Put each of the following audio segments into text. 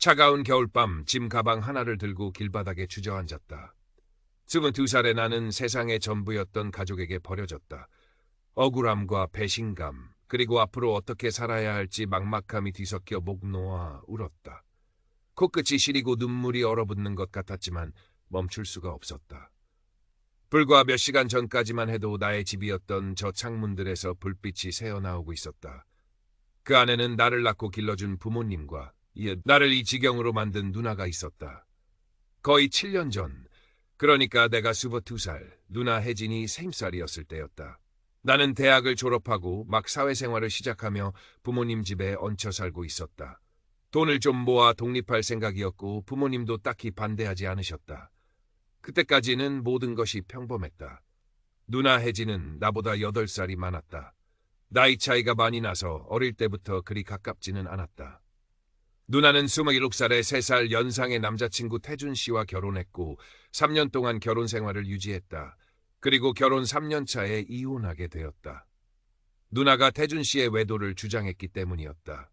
차가운 겨울밤 짐 가방 하나를 들고 길바닥에 주저앉았다. 22살의 나는 세상의 전부였던 가족에게 버려졌다. 억울함과 배신감, 그리고 앞으로 어떻게 살아야 할지 막막함이 뒤섞여 목 놓아 울었다. 코끝이 시리고 눈물이 얼어붙는 것 같았지만 멈출 수가 없었다. 불과 몇 시간 전까지만 해도 나의 집이었던 저 창문들에서 불빛이 새어나오고 있었다. 그 안에는 나를 낳고 길러준 부모님과 나를 이 지경으로 만든 누나가 있었다. 거의 7년 전, 그러니까 내가 22살, 누나 혜진이 30살이었을 때였다. 나는 대학을 졸업하고 막 사회생활을 시작하며 부모님 집에 얹혀 살고 있었다. 돈을 좀 모아 독립할 생각이었고 부모님도 딱히 반대하지 않으셨다. 그때까지는 모든 것이 평범했다. 누나 혜진은 나보다 8살이 많았다. 나이 차이가 많이 나서 어릴 때부터 그리 가깝지는 않았다. 누나는 27살에 3살 연상의 남자친구 태준 씨와 결혼했고 3년 동안 결혼 생활을 유지했다. 그리고 결혼 3년 차에 이혼하게 되었다. 누나가 태준 씨의 외도를 주장했기 때문이었다.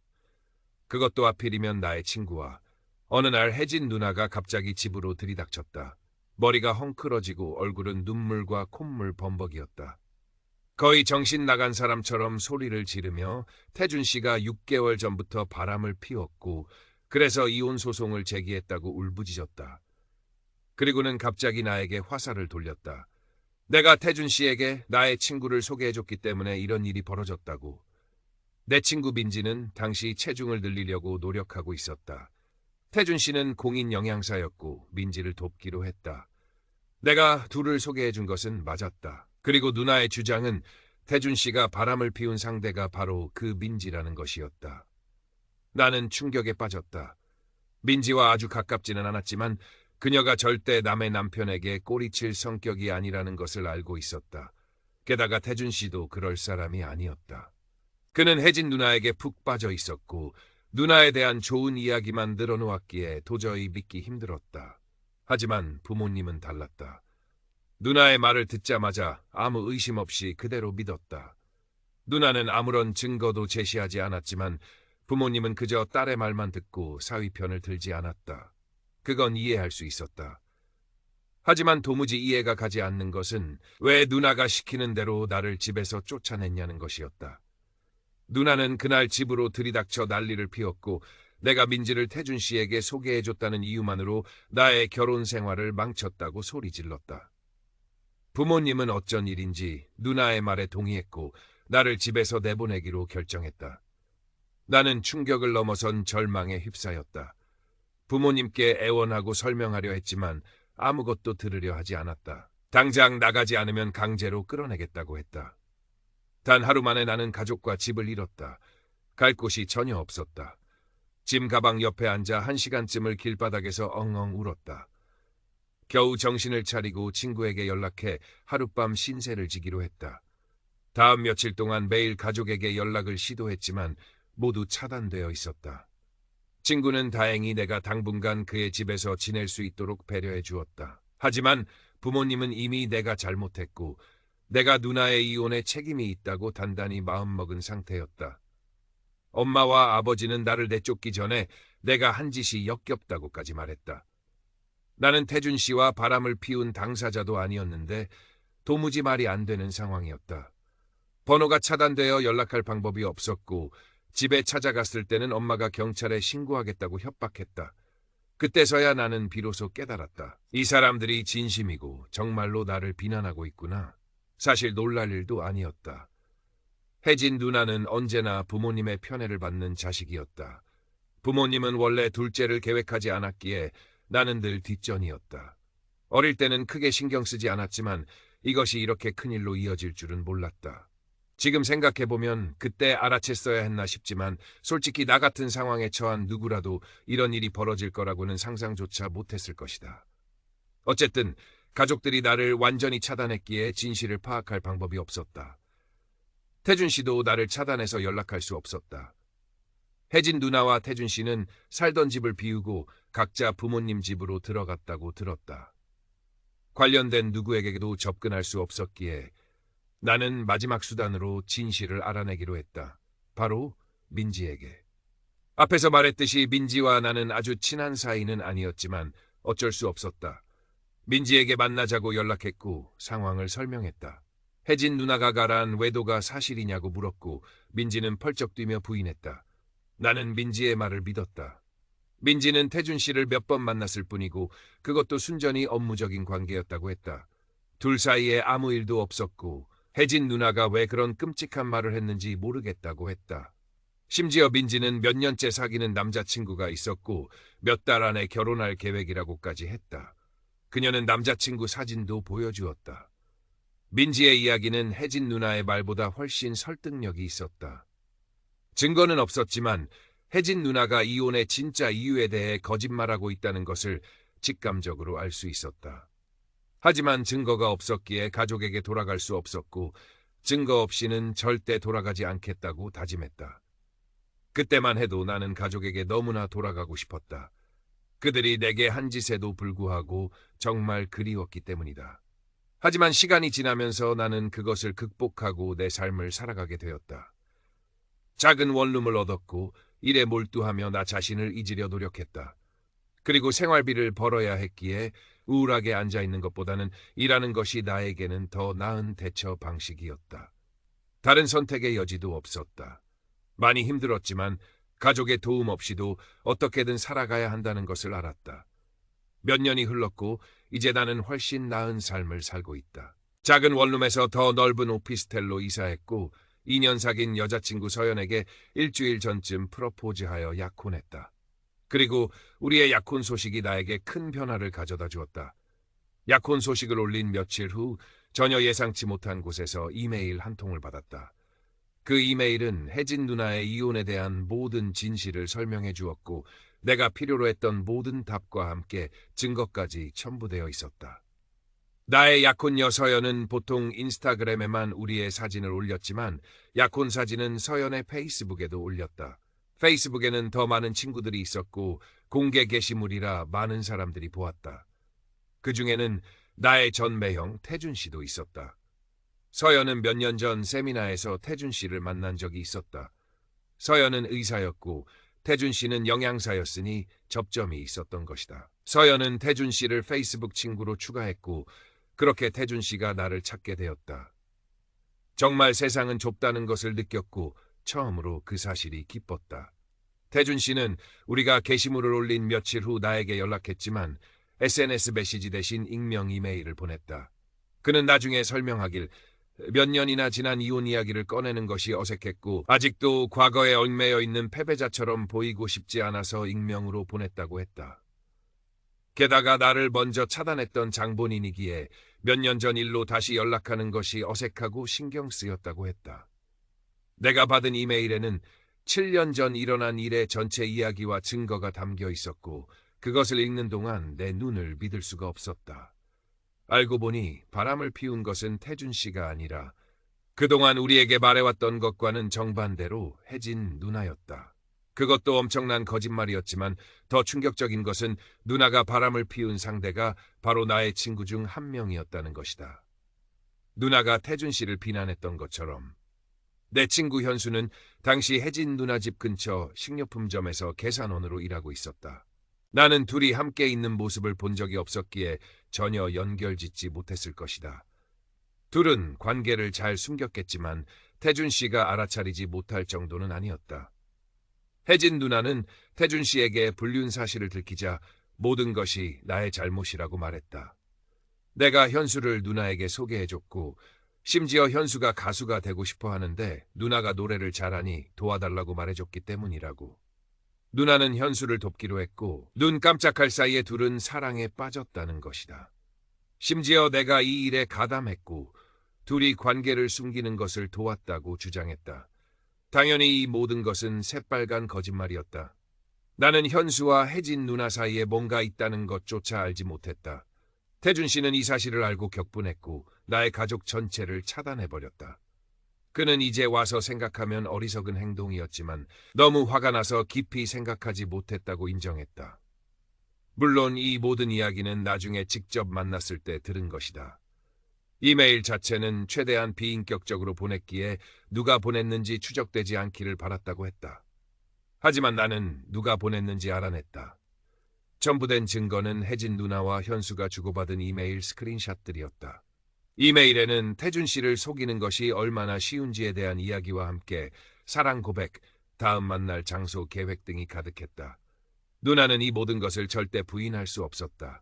그것도 하필이면 나의 친구와 어느 날 혜진 누나가 갑자기 집으로 들이닥쳤다. 머리가 헝클어지고 얼굴은 눈물과 콧물 범벅이었다. 거의 정신 나간 사람처럼 소리를 지르며 태준 씨가 6개월 전부터 바람을 피웠고 그래서 이혼 소송을 제기했다고 울부짖었다. 그리고는 갑자기 나에게 화살을 돌렸다. 내가 태준 씨에게 나의 친구를 소개해줬기 때문에 이런 일이 벌어졌다고. 내 친구 민지는 당시 체중을 늘리려고 노력하고 있었다. 태준 씨는 공인 영양사였고 민지를 돕기로 했다. 내가 둘을 소개해준 것은 맞았다. 그리고 누나의 주장은 태준 씨가 바람을 피운 상대가 바로 그 민지라는 것이었다. 나는 충격에 빠졌다. 민지와 아주 가깝지는 않았지만 그녀가 절대 남의 남편에게 꼬리칠 성격이 아니라는 것을 알고 있었다. 게다가 태준 씨도 그럴 사람이 아니었다. 그는 혜진 누나에게 푹 빠져 있었고 누나에 대한 좋은 이야기만 늘어놓았기에 도저히 믿기 힘들었다. 하지만 부모님은 달랐다. 누나의 말을 듣자마자 아무 의심 없이 그대로 믿었다. 누나는 아무런 증거도 제시하지 않았지만 부모님은 그저 딸의 말만 듣고 사위 편을 들지 않았다. 그건 이해할 수 있었다. 하지만 도무지 이해가 가지 않는 것은 왜 누나가 시키는 대로 나를 집에서 쫓아냈냐는 것이었다. 누나는 그날 집으로 들이닥쳐 난리를 피웠고 내가 민지를 태준 씨에게 소개해줬다는 이유만으로 나의 결혼 생활을 망쳤다고 소리질렀다. 부모님은 어쩐 일인지 누나의 말에 동의했고 나를 집에서 내보내기로 결정했다. 나는 충격을 넘어선 절망에 휩싸였다. 부모님께 애원하고 설명하려 했지만 아무것도 들으려 하지 않았다. 당장 나가지 않으면 강제로 끌어내겠다고 했다. 단 하루 만에 나는 가족과 집을 잃었다. 갈 곳이 전혀 없었다. 짐 가방 옆에 앉아 1시간쯤을 길바닥에서 엉엉 울었다. 겨우 정신을 차리고 친구에게 연락해 하룻밤 신세를 지기로 했다. 다음 며칠 동안 매일 가족에게 연락을 시도했지만 모두 차단되어 있었다. 친구는 다행히 내가 당분간 그의 집에서 지낼 수 있도록 배려해 주었다. 하지만 부모님은 이미 내가 잘못했고 내가 누나의 이혼에 책임이 있다고 단단히 마음먹은 상태였다. 엄마와 아버지는 나를 내쫓기 전에 내가 한 짓이 역겹다고까지 말했다. 나는 태준 씨와 바람을 피운 당사자도 아니었는데 도무지 말이 안 되는 상황이었다. 번호가 차단되어 연락할 방법이 없었고 집에 찾아갔을 때는 엄마가 경찰에 신고하겠다고 협박했다. 그때서야 나는 비로소 깨달았다. 이 사람들이 진심이고 정말로 나를 비난하고 있구나. 사실 놀랄 일도 아니었다. 혜진 누나는 언제나 부모님의 편애를 받는 자식이었다. 부모님은 원래 둘째를 계획하지 않았기에 나는 늘 뒷전이었다. 어릴 때는 크게 신경 쓰지 않았지만 이것이 이렇게 큰일로 이어질 줄은 몰랐다. 지금 생각해보면 그때 알아챘어야 했나 싶지만 솔직히 나 같은 상황에 처한 누구라도 이런 일이 벌어질 거라고는 상상조차 못했을 것이다. 어쨌든 가족들이 나를 완전히 차단했기에 진실을 파악할 방법이 없었다. 태준 씨도 나를 차단해서 연락할 수 없었다. 혜진 누나와 태준 씨는 살던 집을 비우고 각자 부모님 집으로 들어갔다고 들었다. 관련된 누구에게도 접근할 수 없었기에 나는 마지막 수단으로 진실을 알아내기로 했다. 바로 민지에게. 앞에서 말했듯이 민지와 나는 아주 친한 사이는 아니었지만 어쩔 수 없었다. 민지에게 만나자고 연락했고 상황을 설명했다. 혜진 누나가 가란 외도가 사실이냐고 물었고 민지는 펄쩍 뛰며 부인했다. 나는 민지의 말을 믿었다. 민지는 태준 씨를 몇 번 만났을 뿐이고 그것도 순전히 업무적인 관계였다고 했다. 둘 사이에 아무 일도 없었고 혜진 누나가 왜 그런 끔찍한 말을 했는지 모르겠다고 했다. 심지어 민지는 몇 년째 사귀는 남자친구가 있었고 몇 달 안에 결혼할 계획이라고까지 했다. 그녀는 남자친구 사진도 보여주었다. 민지의 이야기는 혜진 누나의 말보다 훨씬 설득력이 있었다. 증거는 없었지만 혜진 누나가 이혼의 진짜 이유에 대해 거짓말하고 있다는 것을 직감적으로 알 수 있었다. 하지만 증거가 없었기에 가족에게 돌아갈 수 없었고 증거 없이는 절대 돌아가지 않겠다고 다짐했다. 그때만 해도 나는 가족에게 너무나 돌아가고 싶었다. 그들이 내게 한 짓에도 불구하고 정말 그리웠기 때문이다. 하지만 시간이 지나면서 나는 그것을 극복하고 내 삶을 살아가게 되었다. 작은 원룸을 얻었고 일에 몰두하며 나 자신을 잊으려 노력했다. 그리고 생활비를 벌어야 했기에 우울하게 앉아있는 것보다는 일하는 것이 나에게는 더 나은 대처 방식이었다. 다른 선택의 여지도 없었다. 많이 힘들었지만 가족의 도움 없이도 어떻게든 살아가야 한다는 것을 알았다. 몇 년이 흘렀고 이제 나는 훨씬 나은 삶을 살고 있다. 작은 원룸에서 더 넓은 오피스텔로 이사했고 2년 사귄 여자친구 서연에게 일주일 전쯤 프러포즈하여 약혼했다. 그리고 우리의 약혼 소식이 나에게 큰 변화를 가져다 주었다. 약혼 소식을 올린 며칠 후 전혀 예상치 못한 곳에서 이메일 한 통을 받았다. 그 이메일은 혜진 누나의 이혼에 대한 모든 진실을 설명해 주었고 내가 필요로 했던 모든 답과 함께 증거까지 첨부되어 있었다. 나의 약혼녀 서연은 보통 인스타그램에만 우리의 사진을 올렸지만 약혼 사진은 서연의 페이스북에도 올렸다. 페이스북에는 더 많은 친구들이 있었고 공개 게시물이라 많은 사람들이 보았다. 그 중에는 나의 전 매형 태준 씨도 있었다. 서연은 몇 년 전 세미나에서 태준 씨를 만난 적이 있었다. 서연은 의사였고 태준 씨는 영양사였으니 접점이 있었던 것이다. 서연은 태준 씨를 페이스북 친구로 추가했고 그렇게 태준 씨가 나를 찾게 되었다. 정말 세상은 좁다는 것을 느꼈고 처음으로 그 사실이 기뻤다. 태준 씨는 우리가 게시물을 올린 며칠 후 나에게 연락했지만 SNS 메시지 대신 익명 이메일을 보냈다. 그는 나중에 설명하길 몇 년이나 지난 이혼 이야기를 꺼내는 것이 어색했고 아직도 과거에 얽매여 있는 패배자처럼 보이고 싶지 않아서 익명으로 보냈다고 했다. 게다가 나를 먼저 차단했던 장본인이기에 몇 년 전 일로 다시 연락하는 것이 어색하고 신경 쓰였다고 했다. 내가 받은 이메일에는 7년 전 일어난 일의 전체 이야기와 증거가 담겨 있었고 그것을 읽는 동안 내 눈을 믿을 수가 없었다. 알고 보니 바람을 피운 것은 태준 씨가 아니라 그동안 우리에게 말해왔던 것과는 정반대로 혜진 누나였다. 그것도 엄청난 거짓말이었지만 더 충격적인 것은 누나가 바람을 피운 상대가 바로 나의 친구 중 한 명이었다는 것이다. 누나가 태준 씨를 비난했던 것처럼. 내 친구 현수는 당시 혜진 누나 집 근처 식료품점에서 계산원으로 일하고 있었다. 나는 둘이 함께 있는 모습을 본 적이 없었기에 전혀 연결짓지 못했을 것이다. 둘은 관계를 잘 숨겼겠지만 태준 씨가 알아차리지 못할 정도는 아니었다. 혜진 누나는 태준 씨에게 불륜 사실을 들키자 모든 것이 나의 잘못이라고 말했다. 내가 현수를 누나에게 소개해줬고 심지어 현수가 가수가 되고 싶어 하는데 누나가 노래를 잘하니 도와달라고 말해줬기 때문이라고. 누나는 현수를 돕기로 했고 눈 깜짝할 사이에 둘은 사랑에 빠졌다는 것이다. 심지어 내가 이 일에 가담했고 둘이 관계를 숨기는 것을 도왔다고 주장했다. 당연히 이 모든 것은 새빨간 거짓말이었다. 나는 현수와 혜진 누나 사이에 뭔가 있다는 것조차 알지 못했다. 태준 씨는 이 사실을 알고 격분했고 나의 가족 전체를 차단해버렸다. 그는 이제 와서 생각하면 어리석은 행동이었지만 너무 화가 나서 깊이 생각하지 못했다고 인정했다. 물론 이 모든 이야기는 나중에 직접 만났을 때 들은 것이다. 이메일 자체는 최대한 비인격적으로 보냈기에 누가 보냈는지 추적되지 않기를 바랐다고 했다. 하지만 나는 누가 보냈는지 알아냈다. 첨부된 증거는 혜진 누나와 현수가 주고받은 이메일 스크린샷들이었다. 이메일에는 태준 씨를 속이는 것이 얼마나 쉬운지에 대한 이야기와 함께 사랑 고백, 다음 만날 장소 계획 등이 가득했다. 누나는 이 모든 것을 절대 부인할 수 없었다.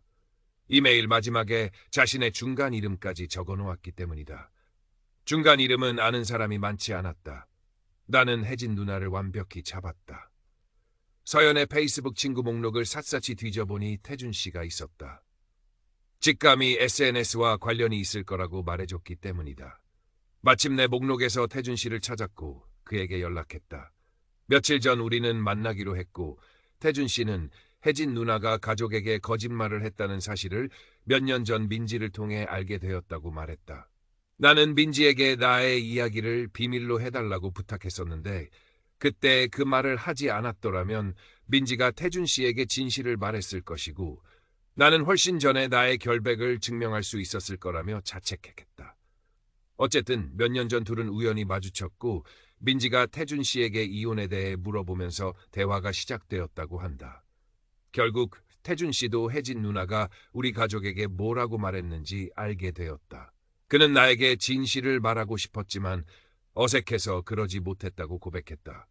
이메일 마지막에 자신의 중간 이름까지 적어놓았기 때문이다. 중간 이름은 아는 사람이 많지 않았다. 나는 혜진 누나를 완벽히 잡았다. 서연의 페이스북 친구 목록을 샅샅이 뒤져보니 태준 씨가 있었다. 직감이 SNS와 관련이 있을 거라고 말해줬기 때문이다. 마침내 목록에서 태준 씨를 찾았고 그에게 연락했다. 며칠 전 우리는 만나기로 했고 태준 씨는 혜진 누나가 가족에게 거짓말을 했다는 사실을 몇 년 전 민지를 통해 알게 되었다고 말했다. 나는 민지에게 나의 이야기를 비밀로 해달라고 부탁했었는데 그때 그 말을 하지 않았더라면 민지가 태준 씨에게 진실을 말했을 것이고 나는 훨씬 전에 나의 결백을 증명할 수 있었을 거라며 자책했다. 어쨌든 몇 년 전 둘은 우연히 마주쳤고 민지가 태준 씨에게 이혼에 대해 물어보면서 대화가 시작되었다고 한다. 결국 태준 씨도 혜진 누나가 우리 가족에게 뭐라고 말했는지 알게 되었다. 그는 나에게 진실을 말하고 싶었지만 어색해서 그러지 못했다고 고백했다.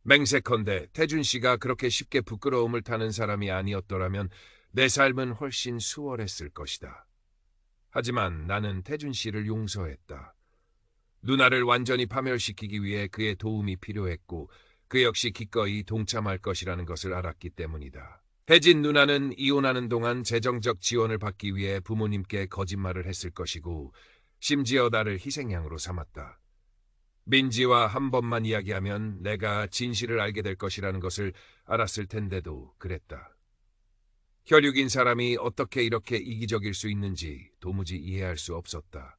맹세컨대 태준 씨가 그렇게 쉽게 부끄러움을 타는 사람이 아니었더라면 내 삶은 훨씬 수월했을 것이다. 하지만 나는 태준 씨를 용서했다. 누나를 완전히 파멸시키기 위해 그의 도움이 필요했고 그 역시 기꺼이 동참할 것이라는 것을 알았기 때문이다. 혜진 누나는 이혼하는 동안 재정적 지원을 받기 위해 부모님께 거짓말을 했을 것이고 심지어 나를 희생양으로 삼았다. 민지와 한 번만 이야기하면 내가 진실을 알게 될 것이라는 것을 알았을 텐데도 그랬다. 혈육인 사람이 어떻게 이렇게 이기적일 수 있는지 도무지 이해할 수 없었다.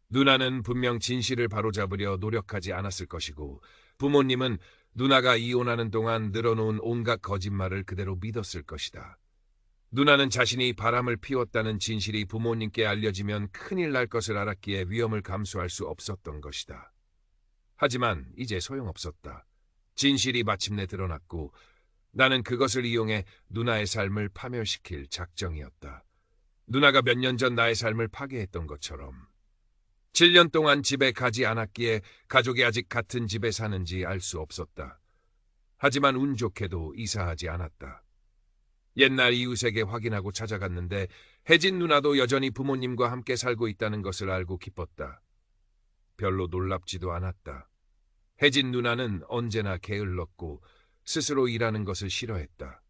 누나는 분명 진실을 바로잡으려 노력하지 않았을 것이고 부모님은 누나가 이혼하는 동안 늘어놓은 온갖 거짓말을 그대로 믿었을 것이다. 누나는 자신이 바람을 피웠다는 진실이 부모님께 알려지면 큰일 날 것을 알았기에 위험을 감수할 수 없었던 것이다. 하지만 이제 소용없었다. 진실이 마침내 드러났고 나는 그것을 이용해 누나의 삶을 파멸시킬 작정이었다. 누나가 몇 년 전 나의 삶을 파괴했던 것처럼. 7년 동안 집에 가지 않았기에 가족이 아직 같은 집에 사는지 알 수 없었다. 하지만 운 좋게도 이사하지 않았다. 옛날 이웃에게 확인하고 찾아갔는데 혜진 누나도 여전히 부모님과 함께 살고 있다는 것을 알고 기뻤다. 별로 놀랍지도 않았다. 혜진 누나는 언제나 게을렀고 스스로 일하는 것을 싫어했다.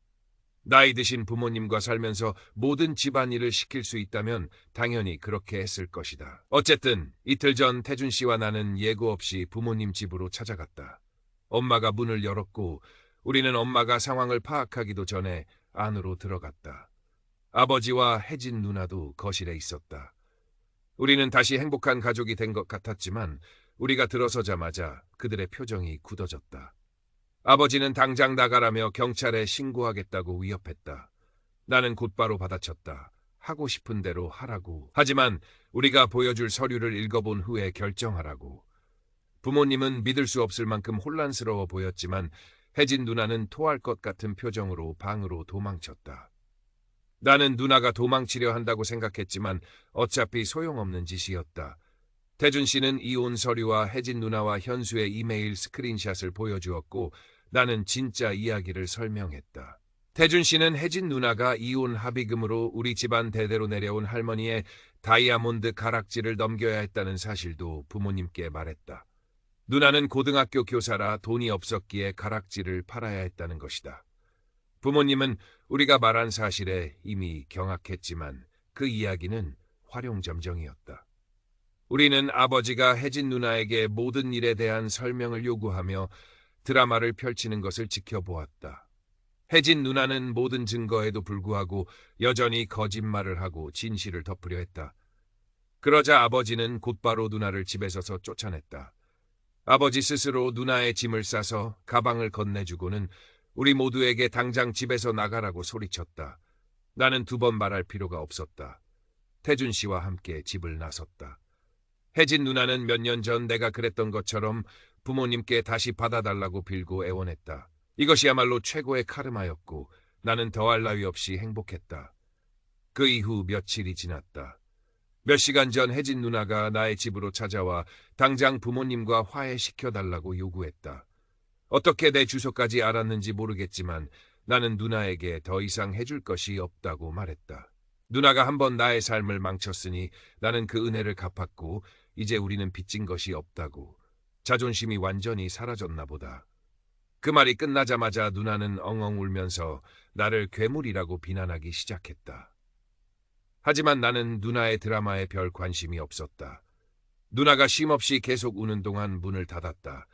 나이 드신 부모님과 살면서 모든 집안일을 시킬 수 있다면 당연히 그렇게 했을 것이다. 어쨌든 이틀 전 태준 씨와 나는 예고 없이 부모님 집으로 찾아갔다. 엄마가 문을 열었고 우리는 엄마가 상황을 파악하기도 전에 안으로 들어갔다. 아버지와 혜진 누나도 거실에 있었다. 우리는 다시 행복한 가족이 된 것 같았지만 우리가 들어서자마자 그들의 표정이 굳어졌다. 아버지는 당장 나가라며 경찰에 신고하겠다고 위협했다. 나는 곧바로 받아쳤다. 하고 싶은 대로 하라고. 하지만 우리가 보여줄 서류를 읽어본 후에 결정하라고. 부모님은 믿을 수 없을 만큼 혼란스러워 보였지만 혜진 누나는 토할 것 같은 표정으로 방으로 도망쳤다. 나는 누나가 도망치려 한다고 생각했지만 어차피 소용없는 짓이었다. 태준 씨는 이혼 서류와 혜진 누나와 현수의 이메일 스크린샷을 보여주었고 나는 진짜 이야기를 설명했다. 태준 씨는 혜진 누나가 이혼 합의금으로 우리 집안 대대로 내려온 할머니의 다이아몬드 가락지를 넘겨야 했다는 사실도 부모님께 말했다. 누나는 고등학교 교사라 돈이 없었기에 가락지를 팔아야 했다는 것이다. 부모님은 우리가 말한 사실에 이미 경악했지만 그 이야기는 활용점정이었다. 우리는 아버지가 혜진 누나에게 모든 일에 대한 설명을 요구하며 드라마를 펼치는 것을 지켜보았다. 혜진 누나는 모든 증거에도 불구하고 여전히 거짓말을 하고 진실을 덮으려 했다. 그러자 아버지는 곧바로 누나를 집에서서 쫓아냈다. 아버지 스스로 누나의 짐을 싸서 가방을 건네주고는 우리 모두에게 당장 집에서 나가라고 소리쳤다. 나는 두 번 말할 필요가 없었다. 태준 씨와 함께 집을 나섰다. 혜진 누나는 몇 년 전 내가 그랬던 것처럼 부모님께 다시 받아달라고 빌고 애원했다. 이것이야말로 최고의 카르마였고 나는 더할 나위 없이 행복했다. 그 이후 며칠이 지났다. 몇 시간 전 혜진 누나가 나의 집으로 찾아와 당장 부모님과 화해시켜달라고 요구했다. 어떻게 내 주소까지 알았는지 모르겠지만 나는 누나에게 더 이상 해줄 것이 없다고 말했다. 누나가 한번 나의 삶을 망쳤으니 나는 그 은혜를 갚았고 이제 우리는 빚진 것이 없다고. 자존심이 완전히 사라졌나 보다. 그 말이 끝나자마자 누나는 엉엉 울면서 나를 괴물이라고 비난하기 시작했다. 하지만 나는 누나의 드라마에 별 관심이 없었다. 누나가 쉼없이 계속 우는 동안 문을 닫았다.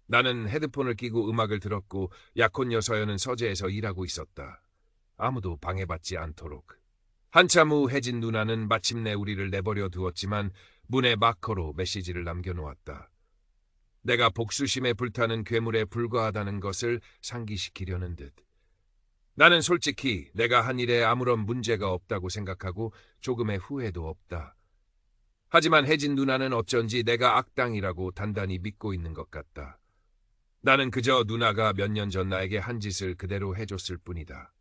나는 헤드폰을 끼고 음악을 들었고 약혼 서연은 서재에서 일하고 있었다. 아무도 방해받지 않도록. 한참 후 혜진 누나는 마침내 우리를 내버려 두었지만 문에 마커로 메시지를 남겨놓았다. 내가 복수심에 불타는 괴물에 불과하다는 것을 상기시키려는 듯. 나는 솔직히 내가 한 일에 아무런 문제가 없다고 생각하고 조금의 후회도 없다. 하지만 혜진 누나는 어쩐지 내가 악당이라고 단단히 믿고 있는 것 같다. 나는 그저 누나가 몇 년 전 나에게 한 짓을 그대로 해줬을 뿐이다.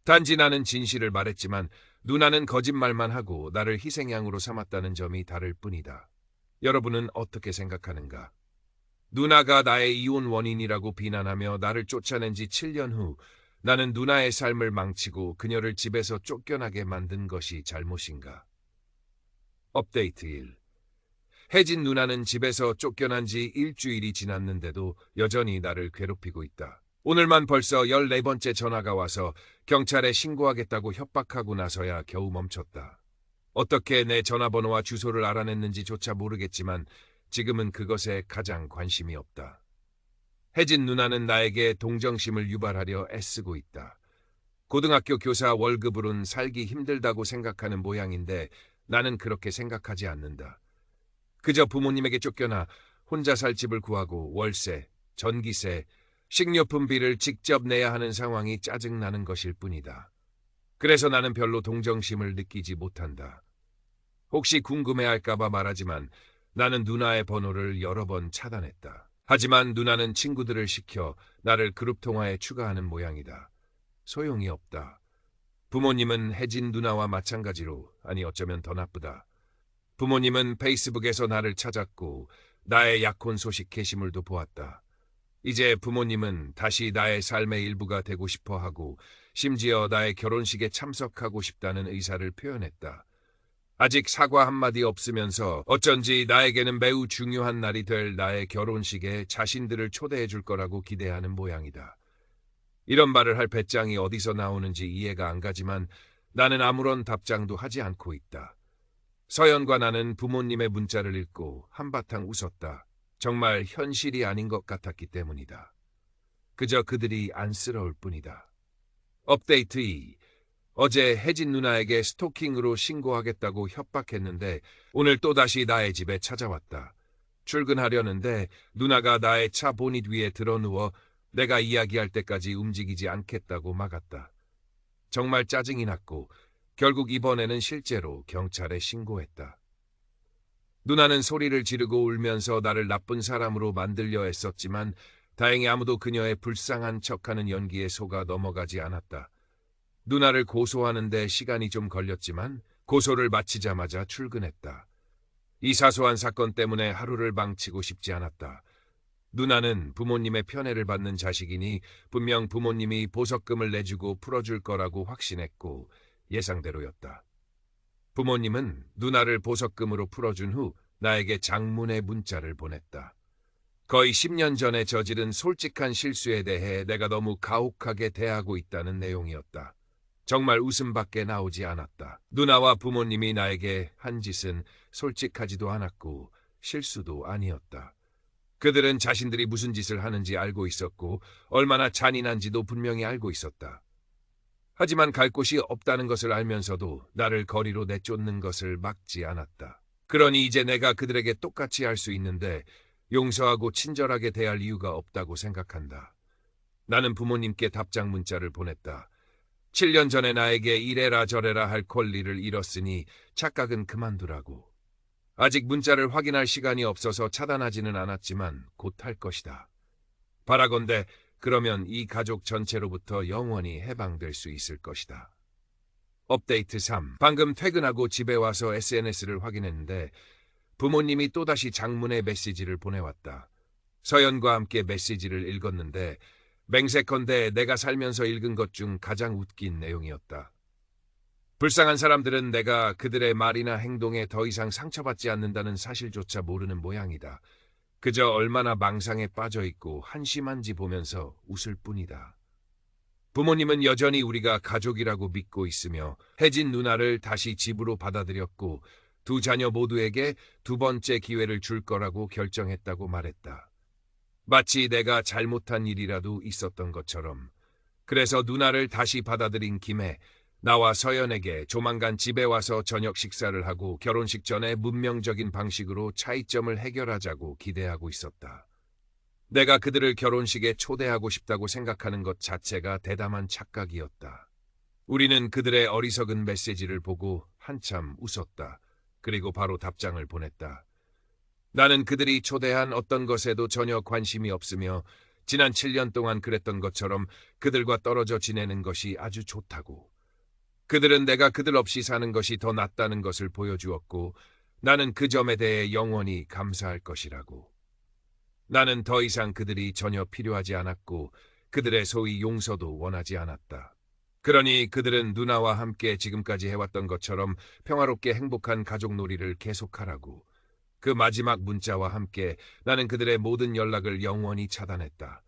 단지 나는 진실을 말했지만 누나는 거짓말만 하고 나를 희생양으로 삼았다는 점이 다를 뿐이다. 여러분은 어떻게 생각하는가? 누나가 나의 이혼 원인이라고 비난하며 나를 쫓아낸 지 7년 후 나는 누나의 삶을 망치고 그녀를 집에서 쫓겨나게 만든 것이 잘못인가? 업데이트 1. 혜진 누나는 집에서 쫓겨난 지 일주일이 지났는데도 여전히 나를 괴롭히고 있다. 오늘만 벌써 14번째 전화가 와서 경찰에 신고하겠다고 협박하고 나서야 겨우 멈췄다. 어떻게 내 전화번호와 주소를 알아냈는지조차 모르겠지만 지금은 그것에 가장 관심이 없다. 혜진 누나는 나에게 동정심을 유발하려 애쓰고 있다. 고등학교 교사 월급으론 살기 힘들다고 생각하는 모양인데 나는 그렇게 생각하지 않는다. 그저 부모님에게 쫓겨나 혼자 살 집을 구하고 월세, 전기세, 식료품비를 직접 내야 하는 상황이 짜증나는 것일 뿐이다. 그래서 나는 별로 동정심을 느끼지 못한다. 혹시 궁금해할까봐 말하지만 나는 누나의 번호를 여러 번 차단했다. 하지만 누나는 친구들을 시켜 나를 그룹 통화에 추가하는 모양이다. 소용이 없다. 부모님은 혜진 누나와 마찬가지로, 아니 어쩌면 더 나쁘다. 부모님은 페이스북에서 나를 찾았고 나의 약혼 소식 게시물도 보았다. 이제 부모님은 다시 나의 삶의 일부가 되고 싶어 하고 심지어 나의 결혼식에 참석하고 싶다는 의사를 표현했다. 아직 사과 한마디 없으면서 어쩐지 나에게는 매우 중요한 날이 될 나의 결혼식에 자신들을 초대해 줄 거라고 기대하는 모양이다. 이런 말을 할 배짱이 어디서 나오는지 이해가 안 가지만 나는 아무런 답장도 하지 않고 있다. 서연과 나는 부모님의 문자를 읽고 한바탕 웃었다. 정말 현실이 아닌 것 같았기 때문이다. 그저 그들이 안쓰러울 뿐이다. 업데이트 2. 어제 혜진 누나에게 스토킹으로 신고하겠다고 협박했는데 오늘 또다시 나의 집에 찾아왔다. 출근하려는데 누나가 나의 차 보닛 위에 드러누워 내가 이야기할 때까지 움직이지 않겠다고 막았다. 정말 짜증이 났고 결국 이번에는 실제로 경찰에 신고했다. 누나는 소리를 지르고 울면서 나를 나쁜 사람으로 만들려 했었지만 다행히 아무도 그녀의 불쌍한 척하는 연기에 속아 넘어가지 않았다. 누나를 고소하는데 시간이 좀 걸렸지만 고소를 마치자마자 출근했다. 이 사소한 사건 때문에 하루를 망치고 싶지 않았다. 누나는 부모님의 편애를 받는 자식이니 분명 부모님이 보석금을 내주고 풀어줄 거라고 확신했고 예상대로였다. 부모님은 누나를 보석금으로 풀어준 후 나에게 장문의 문자를 보냈다. 거의 10년 전에 저지른 솔직한 실수에 대해 내가 너무 가혹하게 대하고 있다는 내용이었다. 정말 웃음밖에 나오지 않았다. 누나와 부모님이 나에게 한 짓은 솔직하지도 않았고 실수도 아니었다. 그들은 자신들이 무슨 짓을 하는지 알고 있었고 얼마나 잔인한지도 분명히 알고 있었다. 하지만 갈 곳이 없다는 것을 알면서도 나를 거리로 내쫓는 것을 막지 않았다. 그러니 이제 내가 그들에게 똑같이 할 수 있는데 용서하고 친절하게 대할 이유가 없다고 생각한다. 나는 부모님께 답장 문자를 보냈다. 7년 전에 나에게 이래라 저래라 할 권리를 잃었으니 착각은 그만두라고. 아직 문자를 확인할 시간이 없어서 차단하지는 않았지만 곧 할 것이다. 바라건대 그러면 이 가족 전체로부터 영원히 해방될 수 있을 것이다. 업데이트 3. 방금 퇴근하고 집에 와서 SNS를 확인했는데 부모님이 또다시 장문의 메시지를 보내왔다. 서연과 함께 메시지를 읽었는데 맹세컨대 내가 살면서 읽은 것 중 가장 웃긴 내용이었다. 불쌍한 사람들은 내가 그들의 말이나 행동에 더 이상 상처받지 않는다는 사실조차 모르는 모양이다. 그저 얼마나 망상에 빠져 있고 한심한지 보면서 웃을 뿐이다. 부모님은 여전히 우리가 가족이라고 믿고 있으며 혜진 누나를 다시 집으로 받아들였고 두 자녀 모두에게 두 번째 기회를 줄 거라고 결정했다고 말했다. 마치 내가 잘못한 일이라도 있었던 것처럼. 그래서 누나를 다시 받아들인 김에 나와 서연에게 조만간 집에 와서 저녁 식사를 하고 결혼식 전에 문명적인 방식으로 차이점을 해결하자고 기대하고 있었다. 내가 그들을 결혼식에 초대하고 싶다고 생각하는 것 자체가 대담한 착각이었다. 우리는 그들의 어리석은 메시지를 보고 한참 웃었다. 그리고 바로 답장을 보냈다. 나는 그들이 초대한 어떤 것에도 전혀 관심이 없으며 지난 7년 동안 그랬던 것처럼 그들과 떨어져 지내는 것이 아주 좋다고. 그들은 내가 그들 없이 사는 것이 더 낫다는 것을 보여주었고 나는 그 점에 대해 영원히 감사할 것이라고. 나는 더 이상 그들이 전혀 필요하지 않았고 그들의 소위 용서도 원하지 않았다. 그러니 그들은 누나와 함께 지금까지 해왔던 것처럼 평화롭게 행복한 가족놀이를 계속하라고. 그 마지막 문자와 함께 나는 그들의 모든 연락을 영원히 차단했다.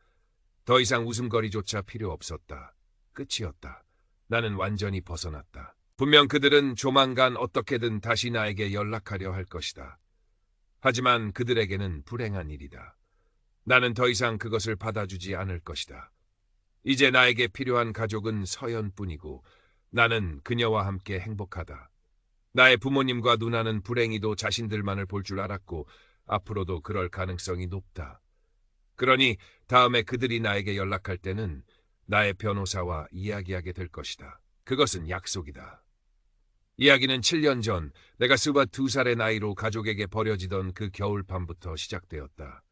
더 이상 웃음거리조차 필요 없었다. 끝이었다. 나는 완전히 벗어났다. 분명 그들은 조만간 어떻게든 다시 나에게 연락하려 할 것이다. 하지만 그들에게는 불행한 일이다. 나는 더 이상 그것을 받아주지 않을 것이다. 이제 나에게 필요한 가족은 서연뿐이고 나는 그녀와 함께 행복하다. 나의 부모님과 누나는 불행히도 자신들만을 볼 줄 알았고 앞으로도 그럴 가능성이 높다. 그러니 다음에 그들이 나에게 연락할 때는 나의 변호사와 이야기하게 될 것이다. 그것은 약속이다. 이야기는 7년 전 내가 22살의 나이로 가족에게 버려지던 그 겨울밤부터 시작되었다.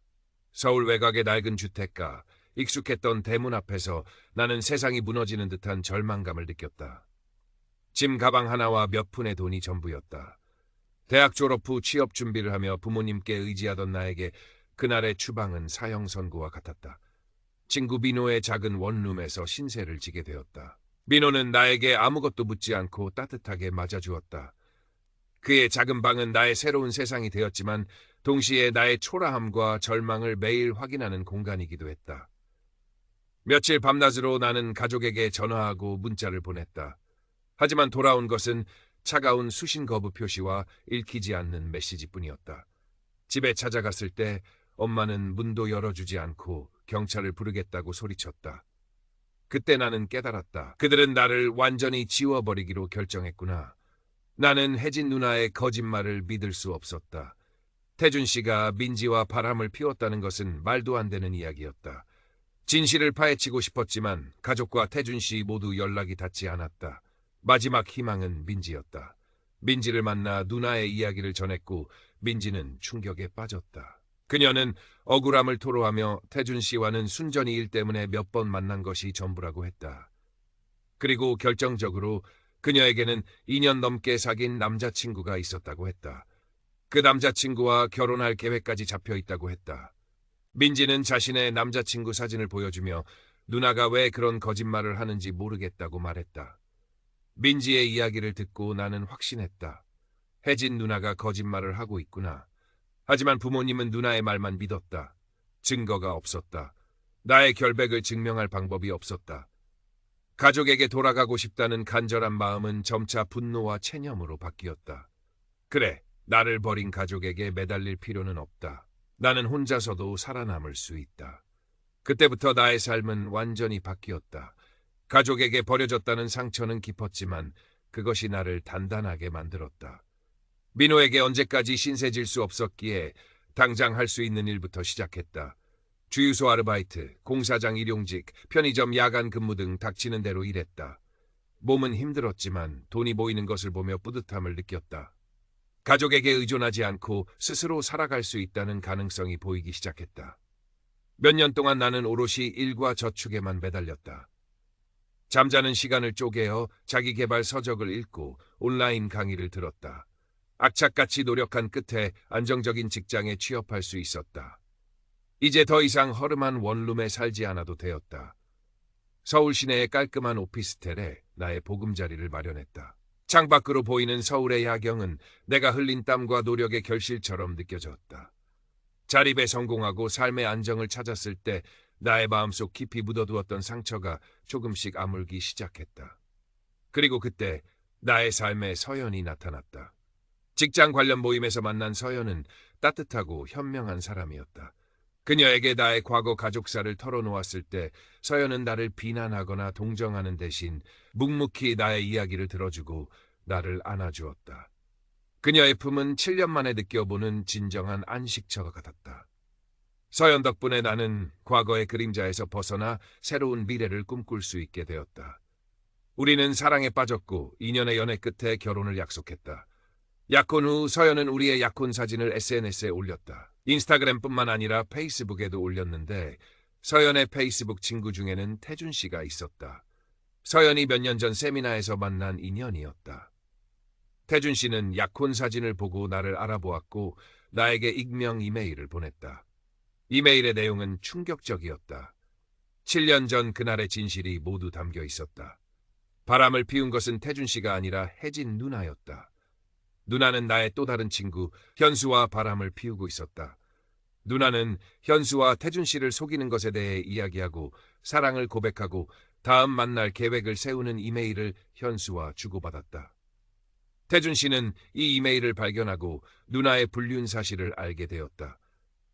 서울 외곽의 낡은 주택가, 익숙했던 대문 앞에서 나는 세상이 무너지는 듯한 절망감을 느꼈다. 짐 가방 하나와 몇 푼의 돈이 전부였다. 대학 졸업 후 취업 준비를 하며 부모님께 의지하던 나에게 그날의 추방은 사형 선고와 같았다. 친구 민호의 작은 원룸에서 신세를 지게 되었다. 민호는 나에게 아무것도 묻지 않고 따뜻하게 맞아주었다. 그의 작은 방은 나의 새로운 세상이 되었지만 동시에 나의 초라함과 절망을 매일 확인하는 공간이기도 했다. 며칠 밤낮으로 나는 가족에게 전화하고 문자를 보냈다. 하지만 돌아온 것은 차가운 수신 거부 표시와 읽히지 않는 메시지뿐이었다. 집에 찾아갔을 때 엄마는 문도 열어주지 않고 경찰을 부르겠다고 소리쳤다. 그때 나는 깨달았다. 그들은 나를 완전히 지워버리기로 결정했구나. 나는 혜진 누나의 거짓말을 믿을 수 없었다. 태준 씨가 민지와 바람을 피웠다는 것은 말도 안 되는 이야기였다. 진실을 파헤치고 싶었지만 가족과 태준 씨 모두 연락이 닿지 않았다. 마지막 희망은 민지였다. 민지를 만나 누나의 이야기를 전했고 민지는 충격에 빠졌다. 그녀는 억울함을 토로하며 태준 씨와는 순전히 일 때문에 몇 번 만난 것이 전부라고 했다. 그리고 결정적으로 그녀에게는 2년 넘게 사귄 남자친구가 있었다고 했다. 그 남자친구와 결혼할 계획까지 잡혀 있다고 했다. 민지는 자신의 남자친구 사진을 보여주며 누나가 왜 그런 거짓말을 하는지 모르겠다고 말했다. 민지의 이야기를 듣고 나는 확신했다. 혜진 누나가 거짓말을 하고 있구나. 하지만 부모님은 누나의 말만 믿었다. 증거가 없었다. 나의 결백을 증명할 방법이 없었다. 가족에게 돌아가고 싶다는 간절한 마음은 점차 분노와 체념으로 바뀌었다. 그래, 나를 버린 가족에게 매달릴 필요는 없다. 나는 혼자서도 살아남을 수 있다. 그때부터 나의 삶은 완전히 바뀌었다. 가족에게 버려졌다는 상처는 깊었지만 그것이 나를 단단하게 만들었다. 민호에게 언제까지 신세질 수 없었기에 당장 할 수 있는 일부터 시작했다. 주유소 아르바이트, 공사장 일용직, 편의점 야간 근무 등 닥치는 대로 일했다. 몸은 힘들었지만 돈이 모이는 것을 보며 뿌듯함을 느꼈다. 가족에게 의존하지 않고 스스로 살아갈 수 있다는 가능성이 보이기 시작했다. 몇 년 동안 나는 오롯이 일과 저축에만 매달렸다. 잠자는 시간을 쪼개어 자기계발 서적을 읽고 온라인 강의를 들었다. 악착같이 노력한 끝에 안정적인 직장에 취업할 수 있었다. 이제 더 이상 허름한 원룸에 살지 않아도 되었다. 서울 시내의 깔끔한 오피스텔에 나의 보금자리를 마련했다. 창밖으로 보이는 서울의 야경은 내가 흘린 땀과 노력의 결실처럼 느껴졌다. 자립에 성공하고 삶의 안정을 찾았을 때 나의 마음속 깊이 묻어두었던 상처가 조금씩 아물기 시작했다. 그리고 그때 나의 삶에 서연이 나타났다. 직장 관련 모임에서 만난 서연은 따뜻하고 현명한 사람이었다. 그녀에게 나의 과거 가족사를 털어놓았을 때 서연은 나를 비난하거나 동정하는 대신 묵묵히 나의 이야기를 들어주고 나를 안아주었다. 그녀의 품은 7년 만에 느껴보는 진정한 안식처가 같았다. 서연 덕분에 나는 과거의 그림자에서 벗어나 새로운 미래를 꿈꿀 수 있게 되었다. 우리는 사랑에 빠졌고 2년의 연애 끝에 결혼을 약속했다. 약혼 후 서연은 우리의 약혼 사진을 SNS에 올렸다. 인스타그램뿐만 아니라 페이스북에도 올렸는데 서연의 페이스북 친구 중에는 태준 씨가 있었다. 서연이 몇 년 전 세미나에서 만난 인연이었다. 태준 씨는 약혼 사진을 보고 나를 알아보았고 나에게 익명 이메일을 보냈다. 이메일의 내용은 충격적이었다. 7년 전 그날의 진실이 모두 담겨 있었다. 바람을 피운 것은 태준 씨가 아니라 혜진 누나였다. 누나는 나의 또 다른 친구 현수와 바람을 피우고 있었다. 누나는 현수와 태준 씨를 속이는 것에 대해 이야기하고 사랑을 고백하고 다음 만날 계획을 세우는 이메일을 현수와 주고받았다. 태준 씨는 이 이메일을 발견하고 누나의 불륜 사실을 알게 되었다.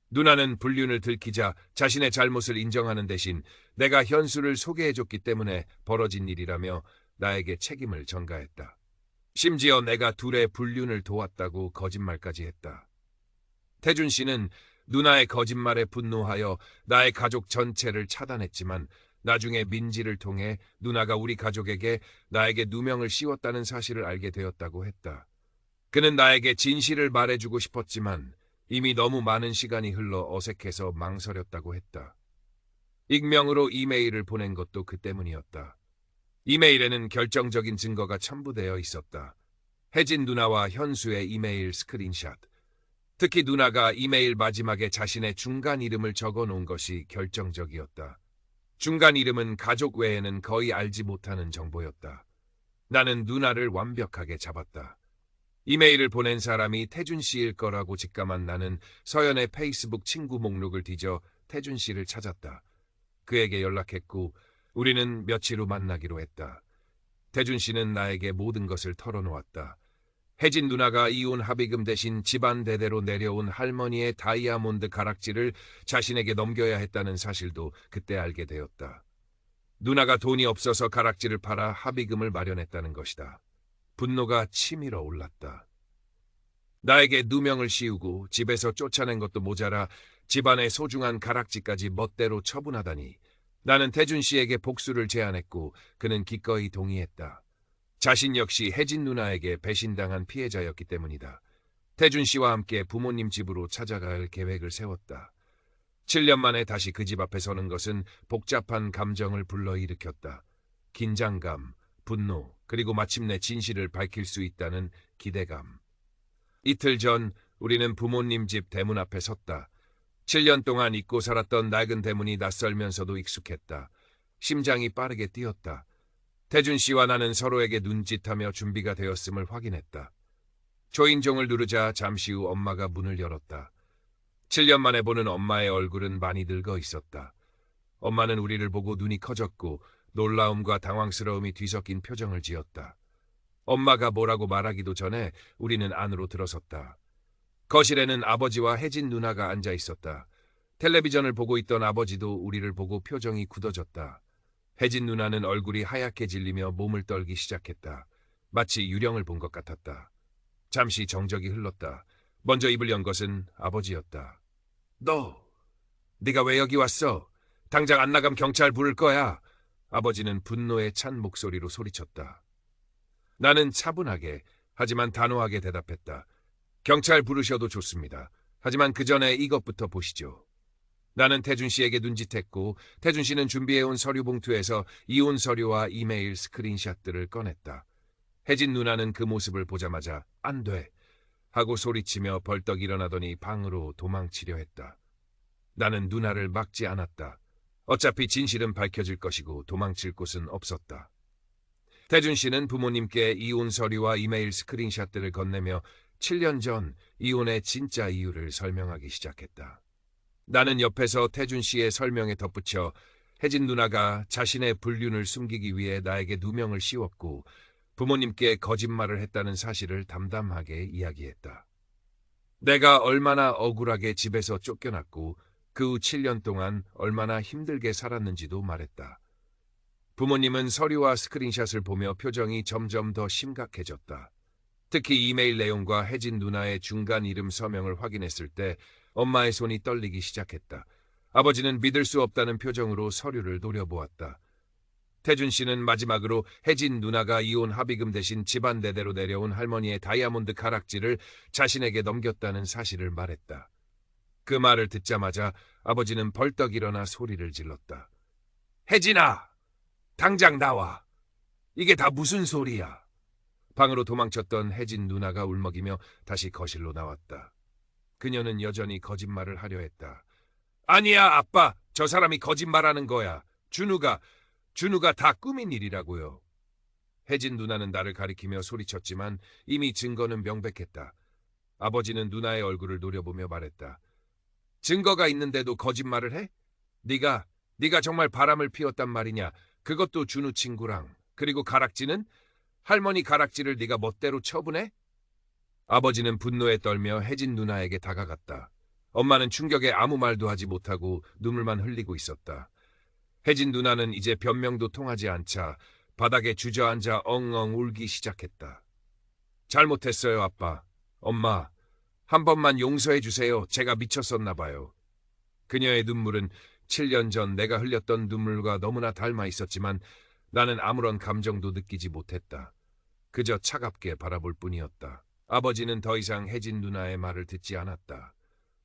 누나는 불륜을 들키자 자신의 잘못을 인정하는 대신 내가 현수를 소개해줬기 때문에 벌어진 일이라며 나에게 책임을 전가했다. 심지어 내가 둘의 불륜을 도왔다고 거짓말까지 했다. 태준 씨는 누나의 거짓말에 분노하여 나의 가족 전체를 차단했지만 나중에 민지를 통해 누나가 우리 가족에게 나에게 누명을 씌웠다는 사실을 알게 되었다고 했다. 그는 나에게 진실을 말해주고 싶었지만 이미 너무 많은 시간이 흘러 어색해서 망설였다고 했다. 익명으로 이메일을 보낸 것도 그 때문이었다. 이메일에는 결정적인 증거가 첨부되어 있었다. 혜진 누나와 현수의 이메일 스크린샷. 특히 누나가 이메일 마지막에 자신의 중간 이름을 적어 놓은 것이 결정적이었다. 중간 이름은 가족 외에는 거의 알지 못하는 정보였다. 나는 누나를 완벽하게 잡았다. 이메일을 보낸 사람이 태준 씨일 거라고 직감한 나는 서연의 페이스북 친구 목록을 뒤져 태준 씨를 찾았다. 그에게 연락했고 우리는 며칠 후 만나기로 했다. 태준 씨는 나에게 모든 것을 털어놓았다. 혜진 누나가 이혼 합의금 대신 집안 대대로 내려온 할머니의 다이아몬드 가락지를 자신에게 넘겨야 했다는 사실도 그때 알게 되었다. 누나가 돈이 없어서 가락지를 팔아 합의금을 마련했다는 것이다. 분노가 치밀어 올랐다. 나에게 누명을 씌우고 집에서 쫓아낸 것도 모자라 집안의 소중한 가락지까지 멋대로 처분하다니. 나는 태준 씨에게 복수를 제안했고 그는 기꺼이 동의했다. 자신 역시 혜진 누나에게 배신당한 피해자였기 때문이다. 태준 씨와 함께 부모님 집으로 찾아갈 계획을 세웠다. 7년 만에 다시 그 집 앞에 서는 것은 복잡한 감정을 불러일으켰다. 긴장감, 분노, 그리고 마침내 진실을 밝힐 수 있다는 기대감. 이틀 전 우리는 부모님 집 대문 앞에 섰다. 7년 동안 잊고 살았던 낡은 대문이 낯설면서도 익숙했다. 심장이 빠르게 뛰었다. 태준 씨와 나는 서로에게 눈짓하며 준비가 되었음을 확인했다. 초인종을 누르자 잠시 후 엄마가 문을 열었다. 7년 만에 보는 엄마의 얼굴은 많이 늙어 있었다. 엄마는 우리를 보고 눈이 커졌고 놀라움과 당황스러움이 뒤섞인 표정을 지었다. 엄마가 뭐라고 말하기도 전에 우리는 안으로 들어섰다. 거실에는 아버지와 혜진 누나가 앉아 있었다. 텔레비전을 보고 있던 아버지도 우리를 보고 표정이 굳어졌다. 혜진 누나는 얼굴이 하얗게 질리며 몸을 떨기 시작했다. 마치 유령을 본 것 같았다. 잠시 정적이 흘렀다. 먼저 입을 연 것은 아버지였다. 네가 왜 여기 왔어? 당장 안 나가면 경찰 부를 거야. 아버지는 분노에 찬 목소리로 소리쳤다. 나는 차분하게 하지만 단호하게 대답했다. 경찰 부르셔도 좋습니다. 하지만 그 전에 이것부터 보시죠. 나는 태준 씨에게 눈짓했고 태준 씨는 준비해온 서류 봉투에서 이혼 서류와 이메일 스크린샷들을 꺼냈다. 혜진 누나는 그 모습을 보자마자 안 돼! 하고 소리치며 벌떡 일어나더니 방으로 도망치려 했다. 나는 누나를 막지 않았다. 어차피 진실은 밝혀질 것이고 도망칠 곳은 없었다. 태준 씨는 부모님께 이혼 서류와 이메일 스크린샷들을 건네며 7년 전 이혼의 진짜 이유를 설명하기 시작했다. 나는 옆에서 태준 씨의 설명에 덧붙여 혜진 누나가 자신의 불륜을 숨기기 위해 나에게 누명을 씌웠고 부모님께 거짓말을 했다는 사실을 담담하게 이야기했다. 내가 얼마나 억울하게 집에서 쫓겨났고 그 후 7년 동안 얼마나 힘들게 살았는지도 말했다. 부모님은 서류와 스크린샷을 보며 표정이 점점 더 심각해졌다. 특히 이메일 내용과 혜진 누나의 중간 이름 서명을 확인했을 때 엄마의 손이 떨리기 시작했다. 아버지는 믿을 수 없다는 표정으로 서류를 노려보았다. 태준 씨는 마지막으로 혜진 누나가 이혼 합의금 대신 집안 대대로 내려온 할머니의 다이아몬드 가락지를 자신에게 넘겼다는 사실을 말했다. 그 말을 듣자마자 아버지는 벌떡 일어나 소리를 질렀다. 혜진아! 당장 나와! 이게 다 무슨 소리야? 방으로 도망쳤던 혜진 누나가 울먹이며 다시 거실로 나왔다. 그녀는 여전히 거짓말을 하려 했다. 아니야, 아빠. 저 사람이 거짓말하는 거야. 준우가 다 꾸민 일이라고요. 혜진 누나는 나를 가리키며 소리쳤지만 이미 증거는 명백했다. 아버지는 누나의 얼굴을 노려보며 말했다. 증거가 있는데도 거짓말을 해? 네가 정말 바람을 피웠단 말이냐? 그것도 준우 친구랑. 그리고 가락지는? 할머니 가락지를 네가 멋대로 처분해? 아버지는 분노에 떨며 혜진 누나에게 다가갔다. 엄마는 충격에 아무 말도 하지 못하고 눈물만 흘리고 있었다. 혜진 누나는 이제 변명도 통하지 않자 바닥에 주저앉아 엉엉 울기 시작했다. 잘못했어요, 아빠. 엄마, 한 번만 용서해 주세요. 제가 미쳤었나 봐요. 그녀의 눈물은 7년 전 내가 흘렸던 눈물과 너무나 닮아 있었지만 나는 아무런 감정도 느끼지 못했다. 그저 차갑게 바라볼 뿐이었다. 아버지는 더 이상 혜진 누나의 말을 듣지 않았다.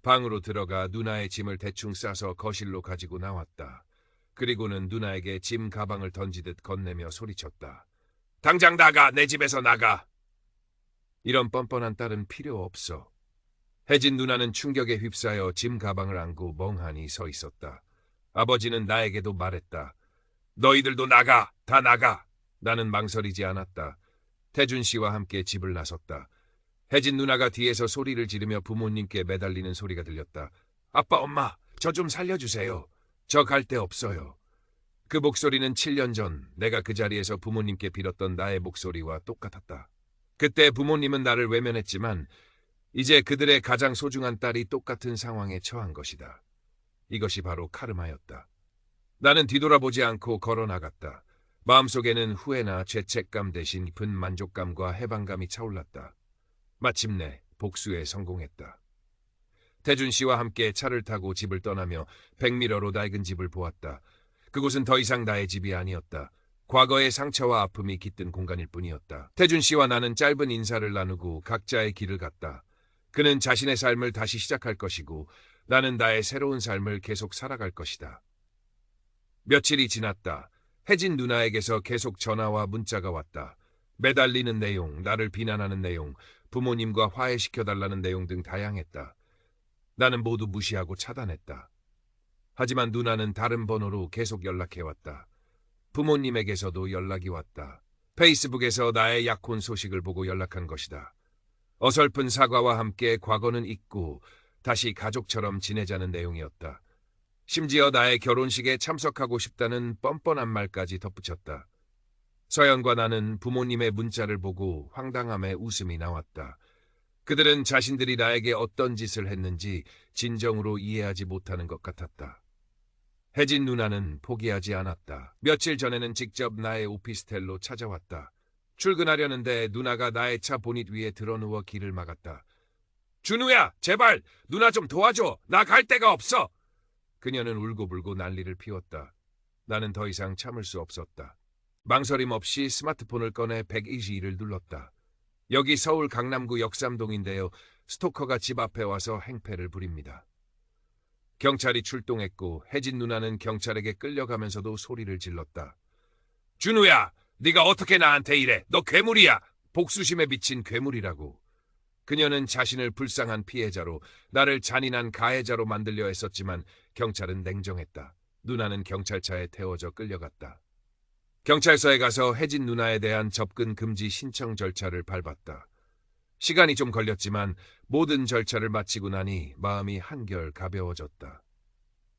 방으로 들어가 누나의 짐을 대충 싸서 거실로 가지고 나왔다. 그리고는 누나에게 짐 가방을 던지듯 건네며 소리쳤다. 당장 나가! 내 집에서 나가! 이런 뻔뻔한 딸은 필요 없어. 혜진 누나는 충격에 휩싸여 짐 가방을 안고 멍하니 서 있었다. 아버지는 나에게도 말했다. 너희들도 나가! 다 나가! 나는 망설이지 않았다. 태준 씨와 함께 집을 나섰다. 혜진 누나가 뒤에서 소리를 지르며 부모님께 매달리는 소리가 들렸다. 아빠, 엄마, 저 좀 살려주세요. 저 갈 데 없어요. 그 목소리는 7년 전 내가 그 자리에서 부모님께 빌었던 나의 목소리와 똑같았다. 그때 부모님은 나를 외면했지만 이제 그들의 가장 소중한 딸이 똑같은 상황에 처한 것이다. 이것이 바로 카르마였다. 나는 뒤돌아보지 않고 걸어나갔다. 마음속에는 후회나 죄책감 대신 깊은 만족감과 해방감이 차올랐다. 마침내 복수에 성공했다. 태준 씨와 함께 차를 타고 집을 떠나며 백미러로 낡은 집을 보았다. 그곳은 더 이상 나의 집이 아니었다. 과거의 상처와 아픔이 깃든 공간일 뿐이었다. 태준 씨와 나는 짧은 인사를 나누고 각자의 길을 갔다. 그는 자신의 삶을 다시 시작할 것이고 나는 나의 새로운 삶을 계속 살아갈 것이다. 며칠이 지났다. 혜진 누나에게서 계속 전화와 문자가 왔다. 매달리는 내용, 나를 비난하는 내용, 부모님과 화해시켜달라는 내용 등 다양했다. 나는 모두 무시하고 차단했다. 하지만 누나는 다른 번호로 계속 연락해왔다. 부모님에게서도 연락이 왔다. 페이스북에서 나의 약혼 소식을 보고 연락한 것이다. 어설픈 사과와 함께 과거는 잊고 다시 가족처럼 지내자는 내용이었다. 심지어 나의 결혼식에 참석하고 싶다는 뻔뻔한 말까지 덧붙였다. 서연과 나는 부모님의 문자를 보고 황당함에 웃음이 나왔다. 그들은 자신들이 나에게 어떤 짓을 했는지 진정으로 이해하지 못하는 것 같았다. 혜진 누나는 포기하지 않았다. 며칠 전에는 직접 나의 오피스텔로 찾아왔다. 출근하려는데 누나가 나의 차 보닛 위에 드러누워 길을 막았다. 준우야, 제발 누나 좀 도와줘. 나 갈 데가 없어. 그녀는 울고불고 난리를 피웠다. 나는 더 이상 참을 수 없었다. 망설임 없이 스마트폰을 꺼내 122를 눌렀다. 여기 서울 강남구 역삼동인데요. 스토커가 집 앞에 와서 행패를 부립니다. 경찰이 출동했고 혜진 누나는 경찰에게 끌려가면서도 소리를 질렀다. 준우야, 네가 어떻게 나한테 이래? 너 괴물이야. 복수심에 비친 괴물이라고. 그녀는 자신을 불쌍한 피해자로, 나를 잔인한 가해자로 만들려 했었지만 경찰은 냉정했다. 누나는 경찰차에 태워져 끌려갔다. 경찰서에 가서 혜진 누나에 대한 접근 금지 신청 절차를 밟았다. 시간이 좀 걸렸지만 모든 절차를 마치고 나니 마음이 한결 가벼워졌다.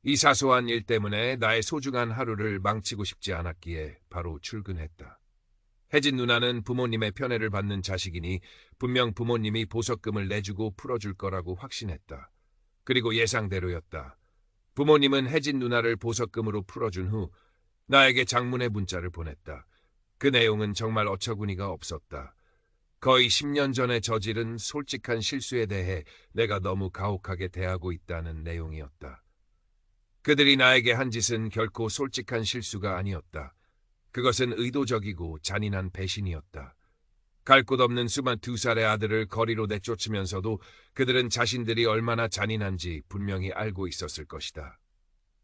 이 사소한 일 때문에 나의 소중한 하루를 망치고 싶지 않았기에 바로 출근했다. 혜진 누나는 부모님의 편애를 받는 자식이니 분명 부모님이 보석금을 내주고 풀어줄 거라고 확신했다. 그리고 예상대로였다. 부모님은 혜진 누나를 보석금으로 풀어준 후 나에게 장문의 문자를 보냈다. 그 내용은 정말 어처구니가 없었다. 거의 10년 전에 저지른 솔직한 실수에 대해 내가 너무 가혹하게 대하고 있다는 내용이었다. 그들이 나에게 한 짓은 결코 솔직한 실수가 아니었다. 그것은 의도적이고 잔인한 배신이었다. 갈 곳 없는 22살의 아들을 거리로 내쫓으면서도 그들은 자신들이 얼마나 잔인한지 분명히 알고 있었을 것이다.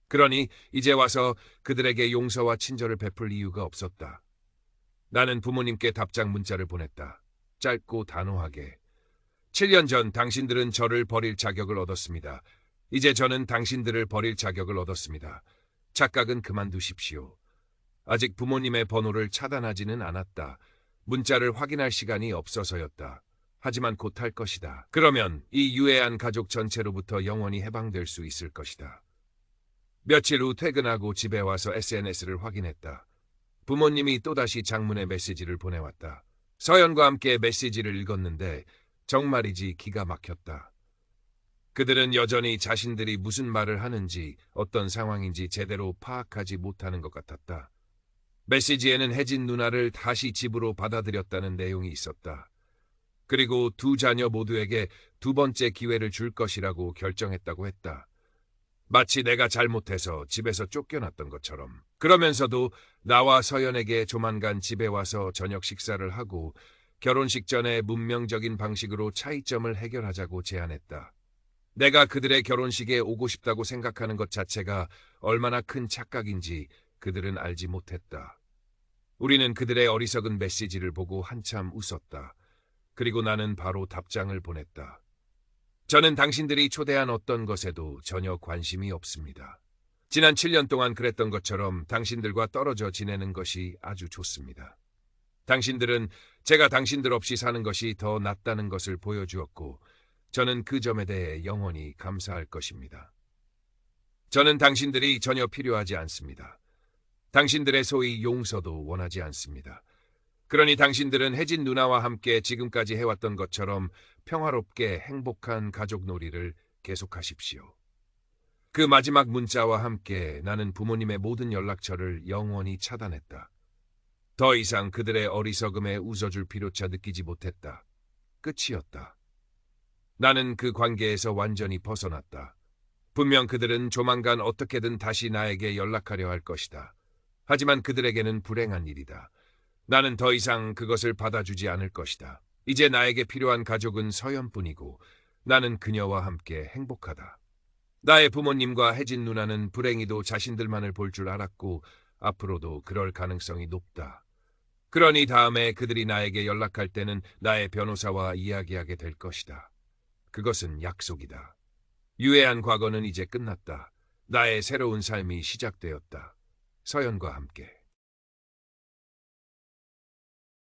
그러니 이제 와서 그들에게 용서와 친절을 베풀 이유가 없었다. 나는 부모님께 답장 문자를 보냈다. 짧고 단호하게. 7년 전 당신들은 저를 버릴 자격을 얻었습니다. 이제 저는 당신들을 버릴 자격을 얻었습니다. 착각은 그만두십시오. 아직 부모님의 번호를 차단하지는 않았다. 문자를 확인할 시간이 없어서였다. 하지만 곧 할 것이다. 그러면 이 유해한 가족 전체로부터 영원히 해방될 수 있을 것이다. 며칠 후 퇴근하고 집에 와서 SNS를 확인했다. 부모님이 또다시 장문의 메시지를 보내왔다. 서연과 함께 메시지를 읽었는데 정말이지 기가 막혔다. 그들은 여전히 자신들이 무슨 말을 하는지 어떤 상황인지 제대로 파악하지 못하는 것 같았다. 메시지에는 혜진 누나를 다시 집으로 받아들였다는 내용이 있었다. 그리고 두 자녀 모두에게 두 번째 기회를 줄 것이라고 결정했다고 했다. 마치 내가 잘못해서 집에서 쫓겨났던 것처럼. 그러면서도 나와 서연에게 조만간 집에 와서 저녁 식사를 하고 결혼식 전에 문명적인 방식으로 차이점을 해결하자고 제안했다. 내가 그들의 결혼식에 오고 싶다고 생각하는 것 자체가 얼마나 큰 착각인지 그들은 알지 못했다. 우리는 그들의 어리석은 메시지를 보고 한참 웃었다. 그리고 나는 바로 답장을 보냈다. 저는 당신들이 초대한 어떤 것에도 전혀 관심이 없습니다. 지난 7년 동안 그랬던 것처럼 당신들과 떨어져 지내는 것이 아주 좋습니다. 당신들은 제가 당신들 없이 사는 것이 더 낫다는 것을 보여주었고 저는 그 점에 대해 영원히 감사할 것입니다. 저는 당신들이 전혀 필요하지 않습니다. 당신들의 소위 용서도 원하지 않습니다. 그러니 당신들은 혜진 누나와 함께 지금까지 해왔던 것처럼 평화롭게 행복한 가족놀이를 계속하십시오. 그 마지막 문자와 함께 나는 부모님의 모든 연락처를 영원히 차단했다. 더 이상 그들의 어리석음에 웃어줄 필요차 느끼지 못했다. 끝이었다. 나는 그 관계에서 완전히 벗어났다. 분명 그들은 조만간 어떻게든 다시 나에게 연락하려 할 것이다. 하지만 그들에게는 불행한 일이다. 나는 더 이상 그것을 받아주지 않을 것이다. 이제 나에게 필요한 가족은 서연뿐이고 나는 그녀와 함께 행복하다. 나의 부모님과 혜진 누나는 불행히도 자신들만을 볼 줄 알았고 앞으로도 그럴 가능성이 높다. 그러니 다음에 그들이 나에게 연락할 때는 나의 변호사와 이야기하게 될 것이다. 그것은 약속이다. 유해한 과거는 이제 끝났다. 나의 새로운 삶이 시작되었다. 서연과 함께.